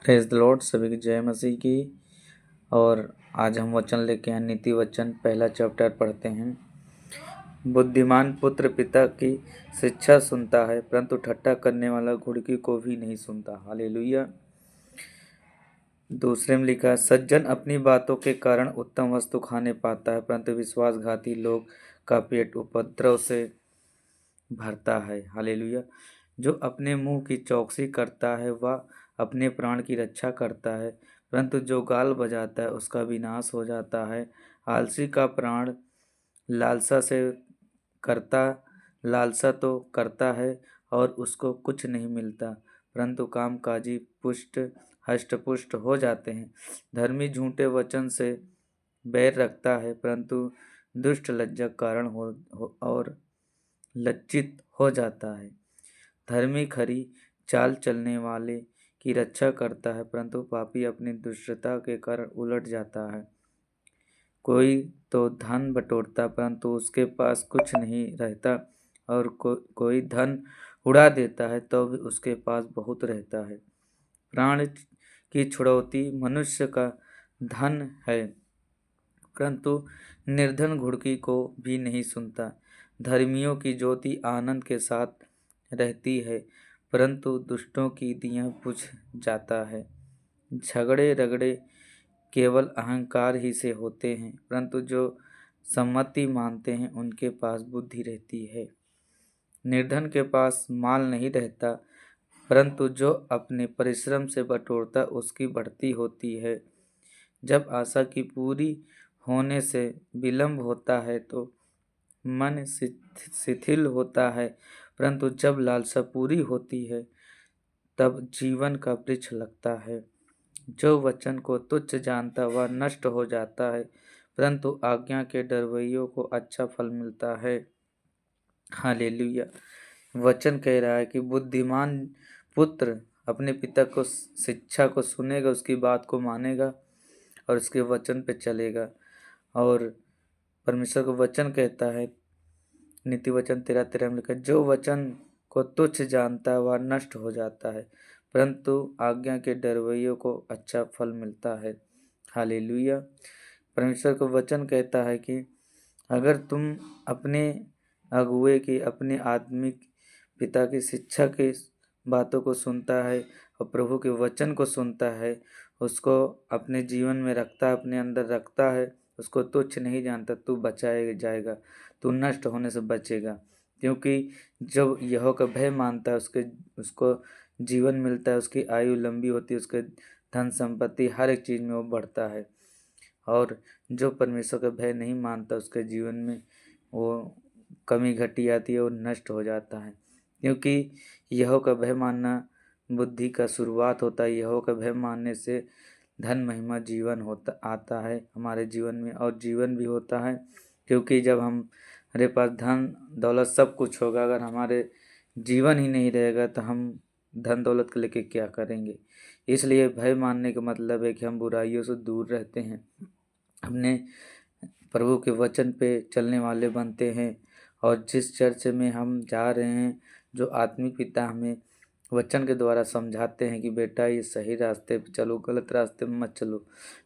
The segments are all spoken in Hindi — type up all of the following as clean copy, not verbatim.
Praise the Lord. सभी की जय मसीह की। और आज हम वचन लेके आए नीति वचन पहला चैप्टर पढ़ते हैं। बुद्धिमान पुत्र पिता की शिक्षा सुनता है, परंतु ठट्ठा करने वाला घुड़की को भी नहीं सुनता। हालेलुया। दूसरे में लिखा है, सज्जन अपनी बातों के कारण उत्तम वस्तु खाने पाता है, परंतु विश्वासघाती लोग का पेट उपद्रव से भरता है। हालेलुया। जो अपने मुंह की चौकसी करता है वह अपने प्राण की रक्षा करता है, परंतु जो गाल बजाता है उसका विनाश हो जाता है। आलसी का प्राण लालसा से करता लालसा तो करता है और उसको कुछ नहीं मिलता, परंतु कामकाजी पुष्ट हष्टपुष्ट हो जाते हैं। धर्मी झूठे वचन से बैर रखता है, परंतु दुष्ट लज्जा कारण हो और लज्जित हो जाता है। धर्मी खरी चाल चलने वाले की रक्षा करता है, परंतु पापी अपनी दुष्टता के कारण उलट जाता है। कोई तो धन बटोरता, परंतु उसके पास कुछ नहीं रहता, और कोई धन उड़ा देता है तो भी उसके पास बहुत रहता है। प्राण की छुड़ौती मनुष्य का धन है, परंतु निर्धन घुड़की को भी नहीं सुनता। धर्मियों की ज्योति आनंद के साथ रहती है, परंतु दुष्टों की दिया बुझ जाता है। झगड़े रगड़े केवल अहंकार ही से होते हैं, परंतु जो सम्मति मानते हैं उनके पास बुद्धि रहती है। निर्धन के पास माल नहीं रहता, परंतु जो अपने परिश्रम से बटोरता उसकी बढ़ती होती है। जब आशा की पूरी होने से विलंब होता है तो मन शिथिल होता है, परंतु जब लालसा पूरी होती है तब जीवन का वृक्ष लगता है। जो वचन को तुच्छ जानता वह नष्ट हो जाता है, परंतु आज्ञा के डरवैयों को अच्छा फल मिलता है। हालेलुया। वचन कह रहा है कि बुद्धिमान पुत्र अपने पिता को शिक्षा को सुनेगा, उसकी बात को मानेगा और उसके वचन पे चलेगा। और परमेश्वर का वचन कहता है, नीति वचन 13:13 में लिखा, जो वचन को तुच्छ जानता है वह नष्ट हो जाता है, परंतु आज्ञा के डरवैयों को अच्छा फल मिलता है। हालेलुया। परमेश्वर का वचन कहता है कि अगर तुम अपने अगुए की, अपने आत्मिक पिता की शिक्षा की बातों को सुनता है और प्रभु के वचन को सुनता है, उसको अपने जीवन में रखता है, अपने अंदर रखता है, उसको तुच्छ नहीं जानता, तू बचाया जाएगा, तू नष्ट होने से बचेगा। क्योंकि जब यहोवा का भय मानता है उसको जीवन मिलता है, उसकी आयु लंबी होती है, उसके धन संपत्ति हर एक चीज़ में वो बढ़ता है। और जो परमेश्वर का भय नहीं मानता उसके जीवन में वो कमी घटी आती है, वो नष्ट हो जाता है। क्योंकि यहोवा का भय मानना बुद्धि का शुरुआत होता है। यहोवा का भय मानने से धन महिमा जीवन होता आता है हमारे जीवन में, और जीवन भी होता है। क्योंकि जब हमारे पास धन दौलत सब कुछ होगा, अगर हमारे जीवन ही नहीं रहेगा तो हम धन दौलत को लेके क्या करेंगे। इसलिए भय मानने का मतलब है कि हम बुराइयों से दूर रहते हैं, अपने प्रभु के वचन पे चलने वाले बनते हैं। और जिस चर्च में हम जा रहे हैं, जो आत्मिक पिता हमें वचन के द्वारा समझाते हैं कि बेटा ये सही रास्ते पे चलो, गलत रास्ते में मत चलो,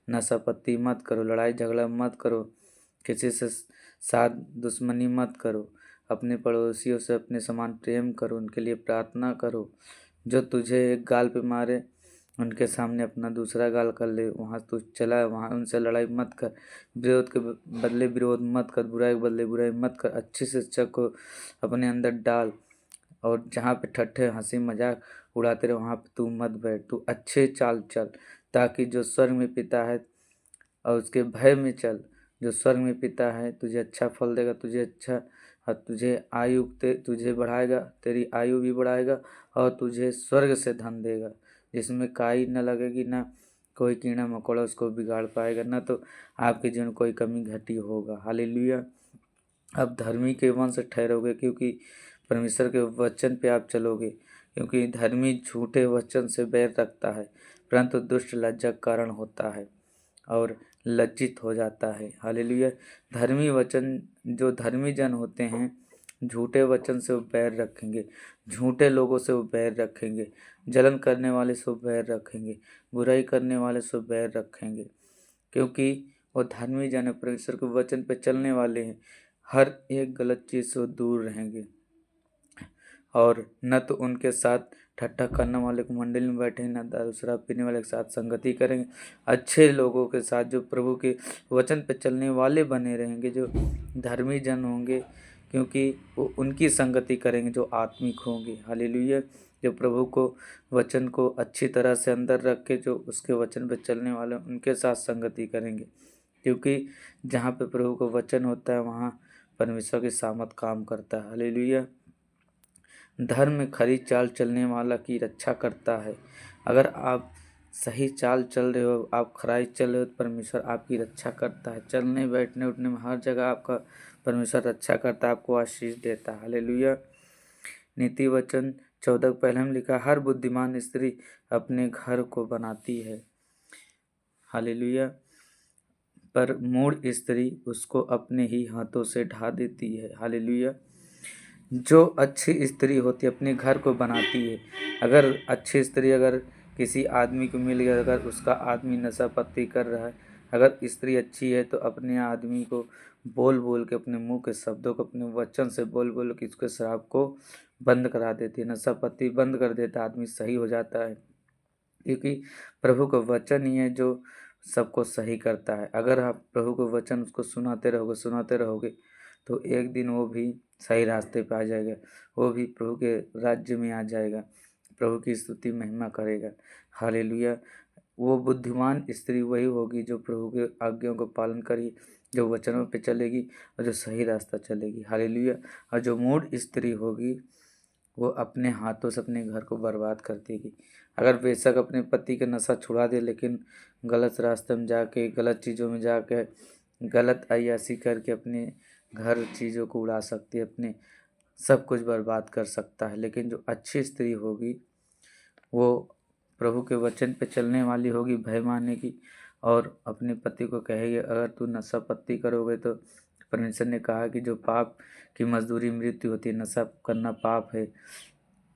नशापत्ती मत करो, लड़ाई झगड़ा मत करो, किसी से साथ दुश्मनी मत करो, अपने पड़ोसियों से अपने समान प्रेम करो, उनके लिए प्रार्थना करो। जो तुझे एक गाल पे मारे उनके सामने अपना दूसरा गाल कर ले, वहाँ तू चला वहाँ उनसे लड़ाई मत कर, विरोध के बदले विरोध मत कर, बुराई के बदले बुराई मत कर, अच्छे से अच्छा को अपने अंदर डाल। और जहाँ पे ठट्ठे हंसी मजाक उड़ाते रहे वहाँ पे तू मत बैठ, तू अच्छे चाल चल, ताकि जो स्वर्ग में पिता है और उसके भय में चल। जो स्वर्ग में पिता है तुझे अच्छा फल देगा, तुझे अच्छा और तुझे आयु तुझे बढ़ाएगा, तेरी आयु भी बढ़ाएगा और तुझे स्वर्ग से धन देगा, जिसमें काई न लगेगी, ना कोई कीड़ा मकोड़ा उसको बिगाड़ पाएगा, ना तो आपके जीवन कोई कमी घटी होगा। हालेलुया। आप धर्मी के वंश ठहरोगे, क्योंकि परमेश्वर के वचन पे आप चलोगे। क्योंकि धर्मी झूठे वचन से बैर रखता है, परंतु दुष्ट लज्जा कारण होता है और लज्जित हो जाता है। हालेलुया। धर्मी वचन, जो धर्मी जन होते हैं, झूठे वचन से वो बैर रखेंगे, झूठे लोगों से वो बैर रखेंगे, जलन करने वाले से वो बैर रखेंगे, बुराई करने वाले से वो बैर रखेंगे, क्योंकि वो धर्मी जन है, परमेश्वर के वचन पे चलने वाले हैं। हर एक गलत चीज़ से वो दूर रहेंगे और न तो उनके साथ ठट्ठा करने वाले को मंडली में बैठेंगे, न दारू शराब पीने वाले के साथ संगति करेंगे। अच्छे लोगों के साथ जो प्रभु के वचन पे चलने वाले बने रहेंगे, जो धर्मी जन होंगे, क्योंकि वो उनकी संगति करेंगे जो आत्मिक होंगे। हालेलुया। जो प्रभु को वचन को अच्छी तरह से अंदर रख के जो उसके वचन पे चलने वाले उनके साथ संगति करेंगे, क्योंकि जहाँ पे प्रभु का वचन होता है वहाँ परमेश्वर की सामर्थ काम करता है। हालेलुया। धर्म में खरी चाल चलने वाला की रक्षा करता है। अगर आप सही चाल चल रहे हो, आप खराई चल रहे हो, तो परमेश्वर आपकी रक्षा करता है। चलने बैठने उठने में हर जगह आपका परमेश्वर रक्षा करता है, आपको आशीष देता है। हालेलुया। नीति वचन 14 पहले में लिखा, हर बुद्धिमान स्त्री अपने घर को बनाती है। हालेलुया। पर मूढ़ स्त्री उसको अपने ही हाथों से ढा देती है। हालेलुया। जो अच्छी स्त्री होती है अपने घर को बनाती है। अगर अच्छी स्त्री अगर किसी आदमी को मिल गया, अगर उसका आदमी नशा पत्ती कर रहा है, अगर स्त्री अच्छी है तो अपने आदमी को बोल बोल के, अपने मुंह के शब्दों को, अपने वचन से बोल बोल के उसके शराब को बंद करा देती है, नशा पत्ती बंद कर देता है, आदमी सही हो जाता है। क्योंकि प्रभु का वचन ही है जो सबको सही करता है। अगर आप प्रभु का वचन उसको सुनाते रहोगे तो एक दिन वो भी सही रास्ते पे आ जाएगा, वो भी प्रभु के राज्य में आ जाएगा, प्रभु की स्तुति महिमा करेगा। हालेलुया। वो बुद्धिमान स्त्री वही होगी जो प्रभु के आज्ञाओं को पालन करी, जो वचनों पे चलेगी और जो सही रास्ता चलेगी। हालेलुया। और जो मूढ़ स्त्री होगी वो अपने हाथों से अपने घर को बर्बाद कर देगी। अगर बेशक अपने पति का नशा छुड़ा दे, लेकिन गलत रास्ते में जाके, गलत चीज़ों में जाके, गलत अय्यासी करके अपने घर चीज़ों को उड़ा सकती है, अपने सब कुछ बर्बाद कर सकता है। लेकिन जो अच्छी स्त्री होगी वो प्रभु के वचन पे चलने वाली होगी, भय मानने की, और अपने पति को कहेगी अगर तू नशा पत्ती करोगे तो परमेश्वर ने कहा कि जो पाप की मजदूरी मृत्यु होती है, नशा करना पाप है,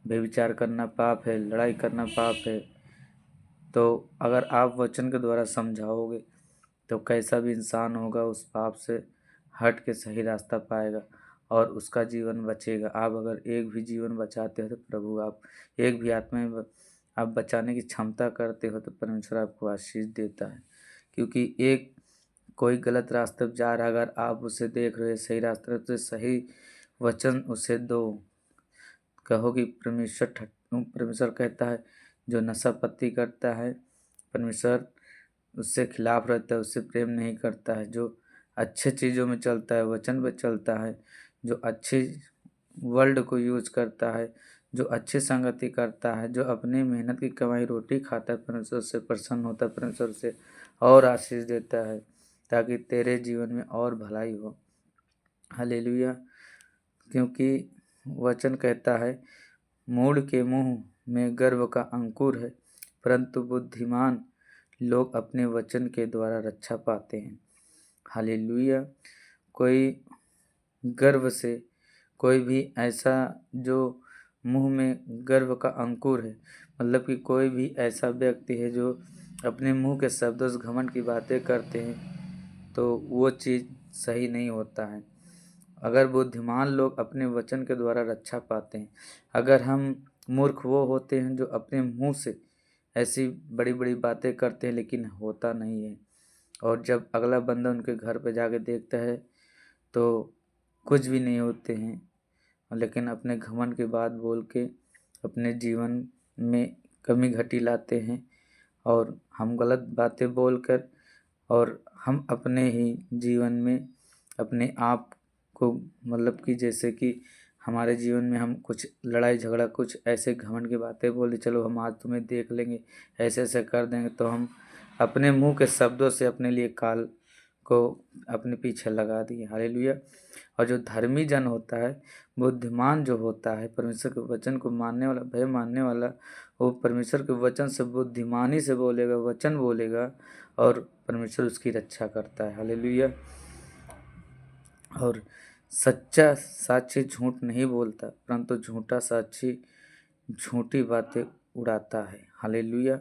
व्यभिचार करना पाप है, लड़ाई करना पाप है। तो अगर आप वचन के द्वारा समझाओगे तो कैसा भी इंसान होगा उस पाप से हट के सही रास्ता पाएगा और उसका जीवन बचेगा। आप अगर एक भी जीवन बचाते हो तो प्रभु, आप एक भी आत्मा आप बचाने की क्षमता करते हो तो परमेश्वर आपको आशीष देता है। क्योंकि एक कोई गलत रास्ते पर जा रहा है, अगर आप उसे देख रहे हो सही रास्ते तो सही वचन उसे दो, कहो कि परमेश्वर कहता है जो नशा पत्ती करता है परमेश्वर उससे खिलाफ रहता है, उससे प्रेम नहीं करता है। जो अच्छे चीज़ों में चलता है, वचन पे चलता है, जो अच्छी वर्ल्ड को यूज करता है, जो अच्छी संगति करता है, जो अपनी मेहनत की कमाई रोटी खाता है, परमेश्वर से प्रसन्न होता है, परमेश्वर से और आशीष देता है ताकि तेरे जीवन में और भलाई हो। हालेलुया। क्योंकि वचन कहता है मूढ़ के मुंह में गर्व का अंकुर है, परंतु बुद्धिमान लोग अपने वचन के द्वारा रक्षा पाते हैं। हालेलुया। कोई गर्व से, कोई भी ऐसा जो मुंह में गर्व का अंकुर है, मतलब कि कोई भी ऐसा व्यक्ति है जो अपने मुंह के शब्दों से घमंड की बातें करते हैं, तो वो चीज़ सही नहीं होता है। अगर बुद्धिमान लोग अपने वचन के द्वारा रक्षा पाते हैं। अगर हम मूर्ख वो होते हैं जो अपने मुंह से ऐसी बड़ी बड़ी बातें करते हैं लेकिन होता नहीं है, और जब अगला बंदा उनके घर पे जाके देखता है तो कुछ भी नहीं होते हैं, लेकिन अपने घमंड की बात बोल के अपने जीवन में कमी घटी लाते हैं। और हम गलत बातें बोलकर और हम अपने ही जीवन में अपने आप को, मतलब कि जैसे कि हमारे जीवन में हम कुछ लड़ाई झगड़ा, कुछ ऐसे घमंड की बातें बोले, चलो हम आज तुम्हें देख लेंगे, ऐसे ऐसे कर देंगे, तो हम अपने मुंह के शब्दों से अपने लिए काल को अपने पीछे लगा दिए। हालेलुया। और जो धर्मी जन होता है, बुद्धिमान जो होता है, परमेश्वर के वचन को मानने वाला, भय मानने वाला, वो परमेश्वर के वचन से बुद्धिमानी से बोलेगा, वचन बोलेगा और परमेश्वर उसकी रक्षा करता है। हालेलुया। और सच्चा साक्षी झूठ नहीं बोलता, परंतु झूठा साक्षी झूठी बातें उड़ाता है। हालेलुया।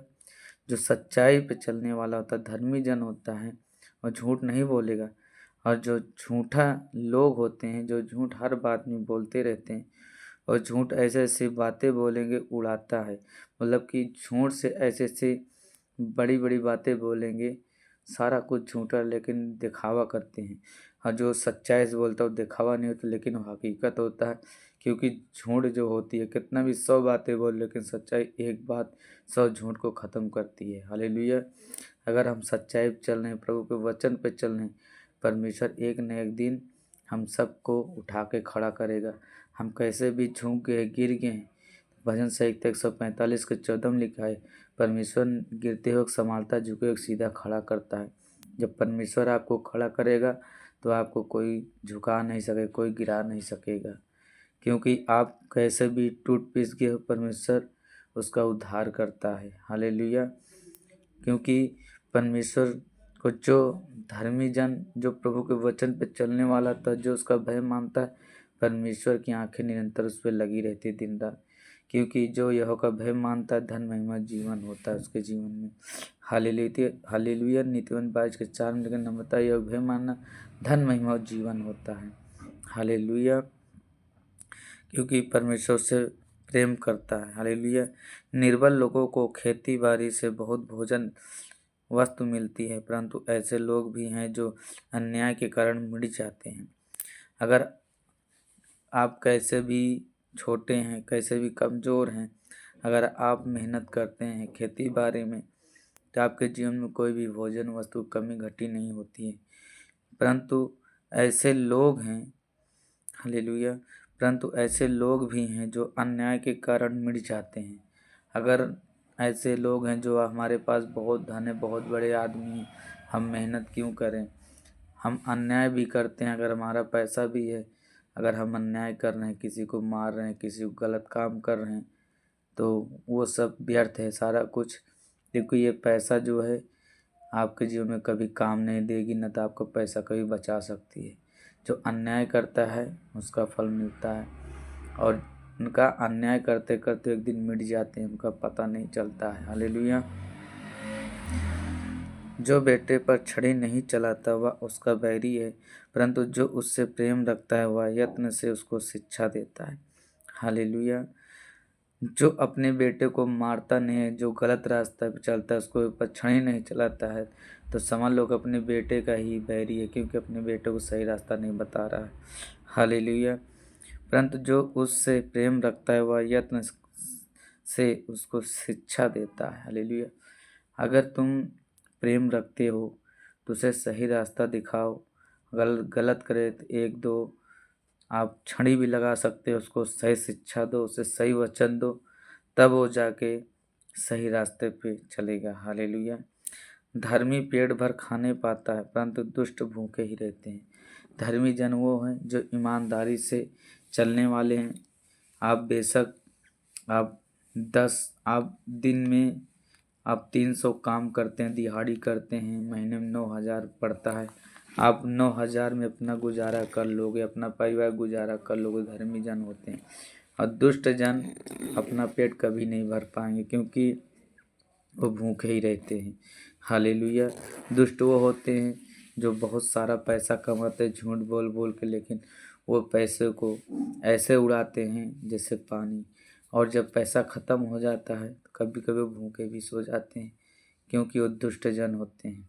जो सच्चाई पे चलने वाला होता है, धर्मी जन होता है, और झूठ नहीं बोलेगा। और जो झूठा लोग होते हैं, जो झूठ हर बात में बोलते रहते हैं, और झूठ ऐसे ऐसी बातें बोलेंगे उड़ाता है, मतलब कि झूठ से ऐसे ऐसे बड़ी बड़ी बातें बोलेंगे, सारा कुछ झूठा लेकिन दिखावा करते हैं। और जो सच्चाई से बोलता है वो दिखावा नहीं होता, लेकिन वो हकीकत होता है। क्योंकि झूठ जो होती है, कितना भी 100 बातें बोल, लेकिन सच्चाई एक बात 100 झूठ को ख़त्म करती है। हालेलुया। अगर हम सच्चाई पे चल रहे हैं, प्रभु के वचन पे चल रहे हैं, परमेश्वर एक न एक दिन हम सबको उठा के खड़ा करेगा। हम कैसे भी झुक गए, गिर गए, भजन संहिता 145 के 14 में लिखा है, परमेश्वर गिरते हुए संभालता, झुके हुए सीधा खड़ा करता है। जब परमेश्वर आपको खड़ा करेगा तो आपको कोई झुका नहीं सकेगा, कोई गिरा नहीं सकेगा। क्योंकि आप कैसे भी टूट पिस गए हो, परमेश्वर उसका उद्धार करता है। हालेलुया। क्योंकि परमेश्वर को जो धर्मी जन, जो प्रभु के वचन पे चलने वाला था, जो उसका भय मानता है, परमेश्वर की आंखें निरंतर उस पर लगी रहती दिन रात। क्योंकि जो यहोवा का भय मानता है, धन महिमा जीवन होता है उसके जीवन में। हालेलुया। हालेलुया। नीतिवंत 22 के 4 में लेकिन नम्रता यह भय मानना धन महिमा और जीवन होता है। हालेलुया। क्योंकि परमेश्वर से प्रेम करता है। हालेलुया। निर्बल लोगों को खेती बाड़ी से बहुत भोजन वस्तु मिलती है, परंतु ऐसे लोग भी हैं जो अन्याय के कारण मिट जाते हैं। अगर आप कैसे भी छोटे हैं, कैसे भी कमज़ोर हैं, अगर आप मेहनत करते हैं खेती बाड़ी में, तो आपके जीवन में कोई भी भोजन वस्तु कमी घटी नहीं होती है। परंतु ऐसे लोग हैं, हालेलुया, परंतु ऐसे लोग भी हैं जो अन्याय के कारण मिट जाते हैं। अगर ऐसे लोग हैं जो हमारे पास बहुत धन है, बहुत बड़े आदमी हैं, हम मेहनत क्यों करें, हम अन्याय भी करते हैं। अगर हमारा पैसा भी है, अगर हम अन्याय कर रहे हैं, किसी को मार रहे हैं, किसी को गलत काम कर रहे हैं, तो वो सब व्यर्थ है सारा कुछ। क्योंकि ये पैसा जो है आपके जीवन में कभी काम नहीं देगी, न तो आपको पैसा कभी बचा सकती है। जो अन्याय करता है उसका फल मिलता है, और उनका अन्याय करते करते एक दिन मिट जाते हैं, उनका पता नहीं चलता है। हालेलुया। जो बेटे पर छड़ी नहीं चलाता वह उसका बैरी है, परंतु जो उससे प्रेम रखता है वह यत्न से उसको शिक्षा देता है। हालेलुया। जो अपने बेटे को मारता नहीं है, जो गलत रास्ता पर चलता है, उसको ऊपर छड़ी नहीं चलाता है, तो समझ लो कि अपने बेटे का ही बैरी है, क्योंकि अपने बेटे को सही रास्ता नहीं बता रहा है। हालेलुया। परंतु जो उससे प्रेम रखता है वह यत्न से उसको शिक्षा देता है। हालेलुया। अगर तुम प्रेम रखते हो तो उसे सही रास्ता दिखाओ, गलत करे तो एक दो आप छड़ी भी लगा सकते हो, उसको सही शिक्षा दो, उसे सही वचन दो, तब वो जाके सही रास्ते पे चलेगा। हालेलुया। धर्मी पेट भर खाने पाता है, परंतु दुष्ट भूखे ही रहते हैं। धर्मी जन वो हैं जो ईमानदारी से चलने वाले हैं। आप बेशक आप 10 आप दिन में आप 300 काम करते हैं, दिहाड़ी करते हैं, महीने में 9,000 पड़ता है, आप 9,000 में अपना गुजारा कर लोगे, अपना परिवार गुजारा कर लोगे, धर्मी जन होते हैं। और दुष्ट जन अपना पेट कभी नहीं भर पाएंगे, क्योंकि वो भूखे ही रहते हैं। हालेलुया। दुष्ट वो होते हैं जो बहुत सारा पैसा कमाते हैं झूठ बोल बोल के, लेकिन वो पैसे को ऐसे उड़ाते हैं जैसे पानी, और जब पैसा ख़त्म हो जाता है तो कभी कभी भूखे भी सो जाते हैं, क्योंकि वो दुष्ट जन होते हैं।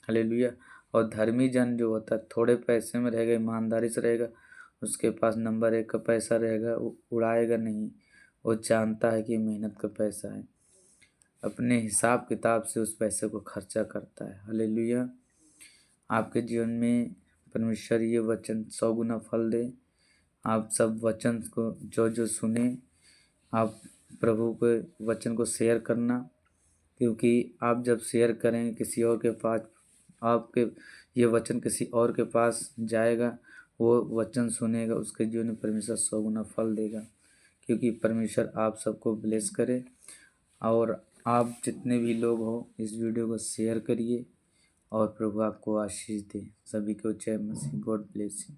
हालेलुया। और धर्मी जन जो होता है थोड़े पैसे में रहेगा, ईमानदारी से रहेगा, उसके पास नंबर 1 का पैसा रहेगा, वो उड़ाएगा नहीं, वो जानता है कि मेहनत का पैसा है, अपने हिसाब किताब से उस पैसे को खर्चा करता है। हालेलुया। आपके जीवन में परमेश्वर ये वचन 100 गुना फल दे। आप सब वचन को जो जो सुने, आप प्रभु के वचन को शेयर करना, क्योंकि आप जब शेयर करेंगे किसी और के पास, आपके ये वचन किसी और के पास जाएगा, वो वचन सुनेगा, उसके जीवन में परमेश्वर 100 गुना फल देगा। क्योंकि परमेश्वर आप सबको ब्लेस करे, और आप जितने भी लोग हो इस वीडियो को शेयर करिए, और प्रभु आपको आशीष दे। सभी को जय मसीह। God bless you.